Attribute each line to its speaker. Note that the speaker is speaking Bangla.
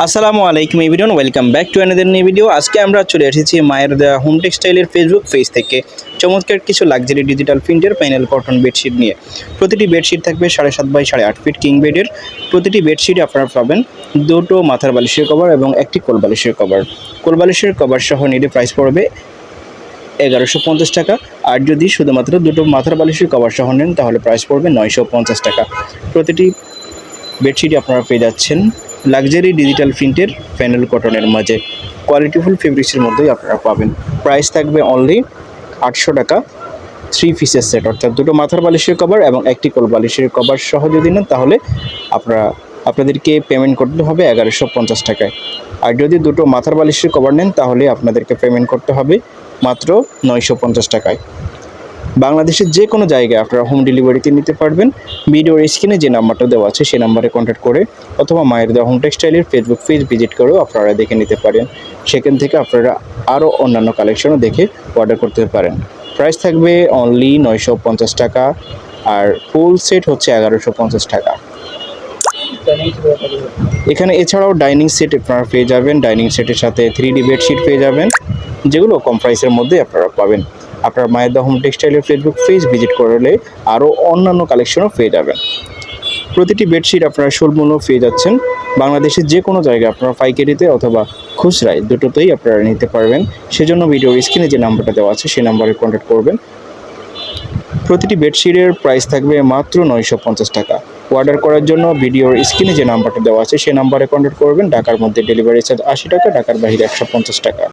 Speaker 1: আসসালামু আলাইকুম everyone, welcome back to another new video. আজকে আমরা চলে এসেছি মায়ের দেওয়া হোম টেক্সটাইলের ফেসবুক পেজ থেকে চমৎকার কিছু লাক্সারি ডিজিটাল প্রিন্টের প্যানেল কটন বেডশিট নিয়ে। প্রতিটি বেডশিট থাকবে 7.5 বাই 8.5 ফিট কিং বেডের। প্রতিটি বেডশিট আপনারা পাবেন দুটো মাথার বালিশের কভার এবং একটি কোল বালিশের কভার। কোল বালিশের কভার সহ নিলে প্রাইস পড়বে 1150 টাকা, আর যদি শুধুমাত্র দুটো মাথার বালিশের কভার সহ নেন তাহলে প্রাইস পড়বে 950 টাকা। প্রতিটি বেডশিটই আপনারা পেয়ে যাচ্ছেন লাক্সারি ডিজিটাল প্রিন্টের প্যানেল কটনের মাঝে। কোয়ালিটিফুল ফেব্রিক্সের মধ্যেই আপনারা পাবেন। প্রাইস থাকবে অনলি 800 টাকা। 3 পিসের সেট, অর্থাৎ দুটো মাথার বালিশের কভার এবং একটি কোল বালিশের কভার সহ যদি নেন তাহলে আপনাদেরকে পেমেন্ট করতে হবে 1150 টাকায়। আর যদি দুটো মাথার বালিশের কভার নেন তাহলে আপনাদেরকে পেমেন্ট করতে হবে মাত্র 950 টাকায়। বাংলাদেশের যে কোনো জায়গায় আপনারা হোম ডেলিভারিতে নিতে পারবেন। ভিডিওর স্ক্রিনে যে নাম্বারটা দেওয়া আছে সেই নাম্বারে কন্ট্যাক্ট করে অথবা মায়ের দেওয়া হোম টেক্সটাইলের ফেসবুক পেজ ভিজিট করেও আপনারা দেখে নিতে পারেন। সেখান থেকে আপনারা আরও অন্যান্য কালেকশনও দেখে অর্ডার করতে পারেন। প্রাইস থাকবে অনলি 950 টাকা, আর ফুল সেট হচ্ছে 1150 টাকা। এখানে এছাড়াও ডাইনিং সেট আপনারা পেয়ে যাবেন। ডাইনিং সেটের সাথে 3D বেডশিট পেয়ে যাবেন, যেগুলো কম প্রাইসের মধ্যে আপনারা পাবেন। আপনার মায়ের দা হোম টেক্সটাইলের ফেসবুক পেজ ভিজিট করলে আরও অন্যান্য কালেকশনও পেয়ে যাবেন। প্রতিটি বেডশিট আপনারা সুলমূল্য পেয়ে যাচ্ছেন। বাংলাদেশের যে কোনো জায়গায় আপনারা পাইকারিতে অথবা খুচরায় দুটোতেই আপনারা নিতে পারবেন। সেজন্য ভিডিওর স্ক্রিনে যে নাম্বারটা দেওয়া আছে সেই নাম্বারে কন্ট্যাক্ট করবেন। প্রতিটি বেডশিটের প্রাইস থাকবে মাত্র 950 টাকা। অর্ডার করার জন্য ভিডিওর স্ক্রিনে যে নাম্বারটা দেওয়া আছে সেই নাম্বারে কন্ট্যাক্ট করবেন। ঢাকার মধ্যে ডেলিভারি চার্জ 80 টাকা, ঢাকার বাইরে 150 টাকা।